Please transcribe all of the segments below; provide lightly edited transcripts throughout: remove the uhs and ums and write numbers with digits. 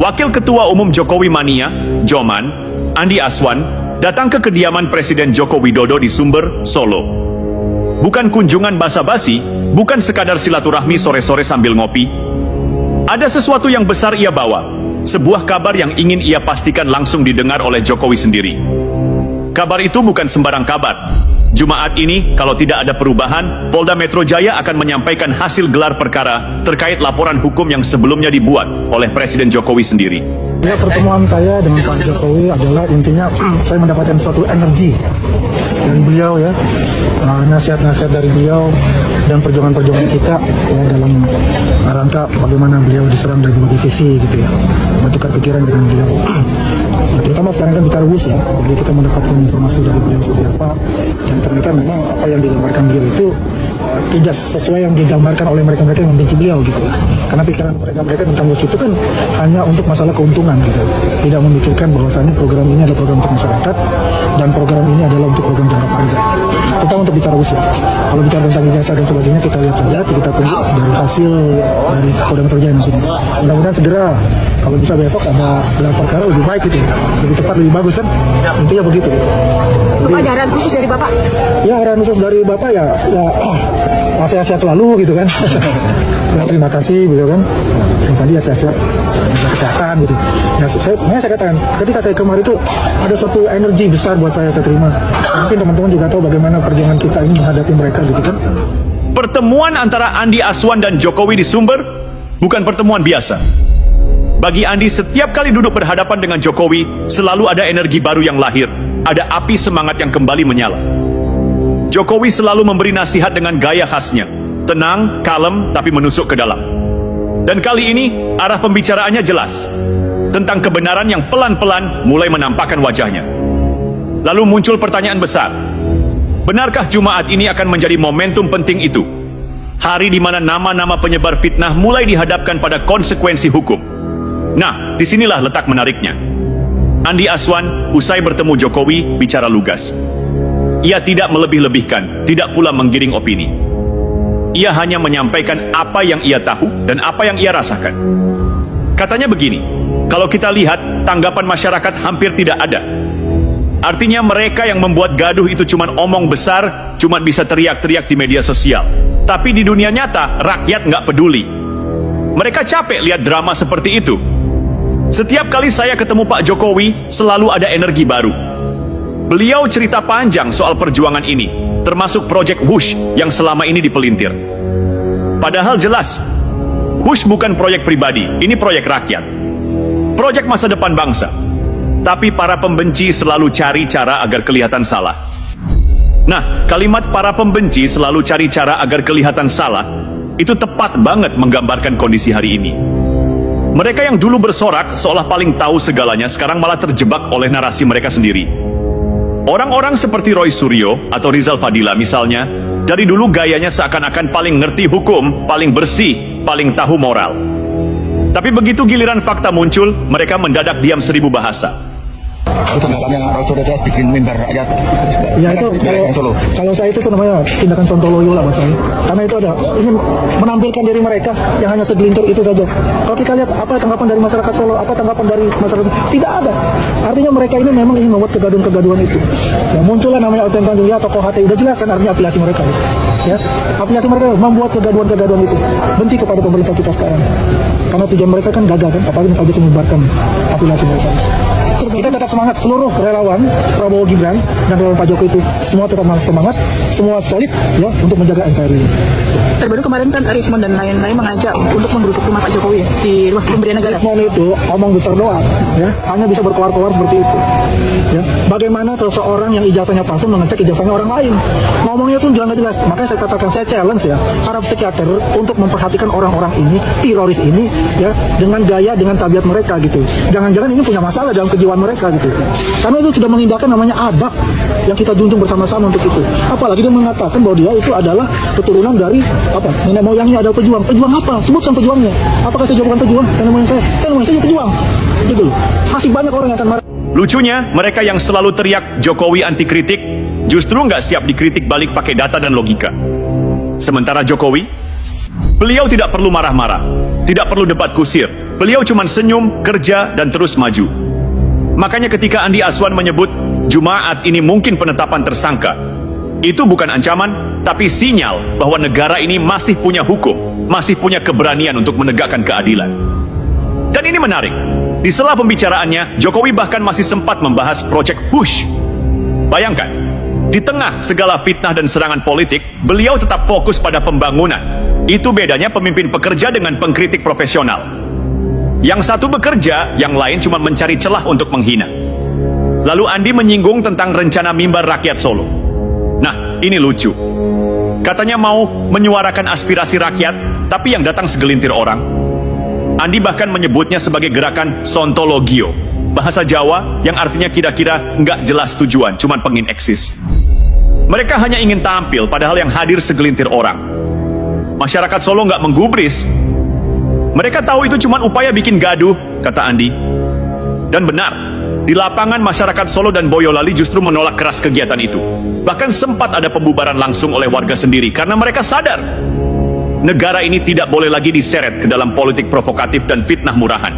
Wakil Ketua Umum Jokowi Mania, Joman, Andi Aswan, datang ke kediaman Presiden Joko Widodo di Sumber, Solo. Bukan kunjungan basa-basi, bukan sekadar silaturahmi sore-sore sambil ngopi. Ada sesuatu yang besar ia bawa, sebuah kabar yang ingin ia pastikan langsung didengar oleh Jokowi sendiri. Kabar itu bukan sembarang kabar. Jumat ini, kalau tidak ada perubahan, Polda Metro Jaya akan menyampaikan hasil gelar perkara terkait laporan hukum yang sebelumnya dibuat oleh Presiden Jokowi sendiri. Ya, pertemuan saya dengan Pak Jokowi adalah intinya saya mendapatkan suatu energi dari beliau ya, nasihat-nasihat dari beliau dan perjuangan-perjuangan kita ya, dalam rangka bagaimana beliau diserang dari berbagai sisi gitu ya, bertukar pikiran dengan beliau. Terutama sekarang kan bicara WUS ya, jadi kita mendapatkan informasi dari beliau seperti apa, dan ternyata memang apa yang digambarkan beliau itu tidak sesuai yang digambarkan oleh mereka-mereka yang membenci beliau gitu. Karena pikiran mereka tentang WUS itu kan hanya untuk masalah keuntungan gitu, tidak memikirkan bahwasannya program ini adalah program untuk masyarakat dan program ini adalah untuk program jangka panjang. Terutama untuk bicara WUS ya. Kalau bicara tentang ijazah dan sebagainya kita lihat saja, kita tunggu dari hasil dari Polda Metro Jaya nanti. Mudah-mudahan segera, kalau bisa besok ada gelar perkara lebih baik gitu, lebih cepat, lebih bagus kan? Intinya begitu. Bapak ada arahan khusus dari Bapak? Ya, arahan khusus dari Bapak ya sehat-sehat selalu gitu kan. Ya, terima kasih beliau kan. Dan tadi ya sehat-sehat, kesehatan gitu. Ya saya katakan, ketika saya kemarin itu ada suatu energi besar buat saya terima. Mungkin teman-teman juga tahu bagaimana perjuangan kita ini menghadapi mereka gitu kan. Pertemuan antara Andi Aswan dan Jokowi di Sumber bukan pertemuan biasa. Bagi Andi, setiap kali duduk berhadapan dengan Jokowi, selalu ada energi baru yang lahir. Ada api semangat yang kembali menyala. Jokowi selalu memberi nasihat dengan gaya khasnya. Tenang, kalem, tapi menusuk ke dalam. Dan kali ini, arah pembicaraannya jelas. Tentang kebenaran yang pelan-pelan mulai menampakkan wajahnya. Lalu muncul pertanyaan besar. Benarkah Jumat ini akan menjadi momentum penting itu? Hari di mana nama-nama penyebar fitnah mulai dihadapkan pada konsekuensi hukum. Nah, disinilah letak menariknya. Andi Aswan usai bertemu Jokowi bicara lugas. Ia tidak melebih-lebihkan, tidak pula menggiring opini. Ia hanya menyampaikan apa yang ia tahu dan apa yang ia rasakan. Katanya begini, kalau kita lihat tanggapan masyarakat hampir tidak ada. Artinya mereka yang membuat gaduh itu cuma omong besar, cuma bisa teriak-teriak di media sosial. Tapi di dunia nyata, rakyat nggak peduli. Mereka capek lihat drama seperti itu. Setiap kali saya ketemu Pak Jokowi, selalu ada energi baru. Beliau cerita panjang soal perjuangan ini, termasuk proyek WUSH yang selama ini dipelintir. Padahal jelas, WUSH bukan proyek pribadi, ini proyek rakyat. Proyek masa depan bangsa. Tapi para pembenci selalu cari cara agar kelihatan salah. Nah, kalimat para pembenci selalu cari cara agar kelihatan salah, itu tepat banget menggambarkan kondisi hari ini. Mereka yang dulu bersorak seolah paling tahu segalanya sekarang malah terjebak oleh narasi mereka sendiri. Orang-orang seperti Roy Suryo atau Rizal Fadila misalnya, dari dulu gayanya seakan-akan paling ngerti hukum, paling bersih, paling tahu moral. Tapi begitu giliran fakta muncul, mereka mendadak diam 1000 bahasa. Itu misalnya sudah bikin mimbar rakyat. Ya itu kalau saya itu namanya tindakan sontoloyo lah buat saya. Karena itu ada ingin menampilkan diri mereka yang hanya segelintir itu saja. Kalau kita lihat apa tanggapan dari masyarakat Solo, apa tanggapan dari masyarakat, tidak ada. Artinya mereka ini memang ingin membuat kegaduhan-kegaduhan itu. Ya muncullah namanya Alvin Tanjung ya, tokoh HTI, udah jelas kan artinya afiliasi mereka. Ya, afiliasi mereka membuat kegaduhan-kegaduhan itu. Benci kepada pemerintah kita sekarang. Karena tujuan mereka kan gagal kan, apalagi misalnya menyebarkan afiliasi mereka. Kita tetap semangat, seluruh relawan Prabowo Gibran dan relawan Pak Jokowi itu semua tetap semangat, semua solid ya untuk menjaga NKRI. Terbaru kemarin kan Rismon dan lain-lain mengajak untuk menggeruduk rumah Pak Jokowi ya, di rumah pemberian negara. Rismon itu omong besar doang, ya, hanya bisa berkoar-koar seperti itu. Ya, bagaimana seseorang yang ijazahnya palsu mengecek ijazahnya orang lain? Ngomongnya tuh jangan jelas. Makanya saya katakan, saya challenge ya para psikiater untuk memperhatikan orang-orang ini, teroris ini, ya, dengan gaya, dengan tabiat mereka gitu. Jangan-jangan ini punya masalah dalam kejiwaan mereka gitu. Karena itu sudah mengindahkan namanya adab yang kita junjung bersama-sama untuk itu. Apalagi dia mengatakan bahwa dia itu adalah keturunan dari apa? Nenek moyangnya ada pejuang. Pejuang apa? Sebutkan pejuangnya. Apakah saya bukan pejuang? Nenek moyang saya. Nenek moyang saya pejuang. Gitu. Masih banyak orang yang akan marah. Lucunya, mereka yang selalu teriak Jokowi anti kritik, justru nggak siap dikritik balik pakai data dan logika. Sementara Jokowi, beliau tidak perlu marah-marah, Tidak perlu debat kusir. Beliau cuma senyum, kerja, dan terus maju. Makanya ketika Andi Aswan menyebut Jumaat ini mungkin penetapan tersangka, itu bukan ancaman, tapi sinyal bahwa negara ini masih punya hukum, masih punya keberanian untuk menegakkan keadilan. Dan ini menarik. Di sela pembicaraannya, Jokowi bahkan masih sempat membahas Project Push. Bayangkan, di tengah segala fitnah dan serangan politik, beliau tetap fokus pada pembangunan. Itu bedanya pemimpin pekerja dengan pengkritik profesional. Yang satu bekerja, yang lain cuma mencari celah untuk menghina. Lalu Andi menyinggung tentang rencana mimbar rakyat Solo. Nah, ini lucu. Katanya mau menyuarakan aspirasi rakyat, tapi yang datang segelintir orang. Andi bahkan menyebutnya sebagai gerakan sontologio, bahasa Jawa yang artinya kira-kira nggak jelas tujuan, cuman pengen eksis. Mereka hanya ingin tampil, padahal yang hadir segelintir orang. Masyarakat Solo nggak menggubris. Mereka tahu itu cuma upaya bikin gaduh, kata Andi. Dan benar, di lapangan masyarakat Solo dan Boyolali justru menolak keras kegiatan itu. Bahkan sempat ada pembubaran langsung oleh warga sendiri karena mereka sadar negara ini tidak boleh lagi diseret ke dalam politik provokatif dan fitnah murahan.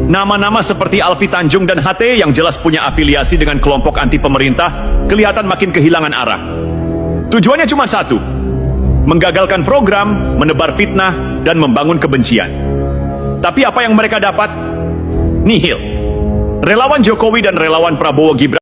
Nama-nama seperti Alfi Tanjung dan HT yang jelas punya afiliasi dengan kelompok anti pemerintah kelihatan makin kehilangan arah. Tujuannya cuma satu, menggagalkan program, menebar fitnah, dan membangun kebencian. Tapi apa yang mereka dapat? Nihil. Relawan Jokowi dan relawan Prabowo Gibran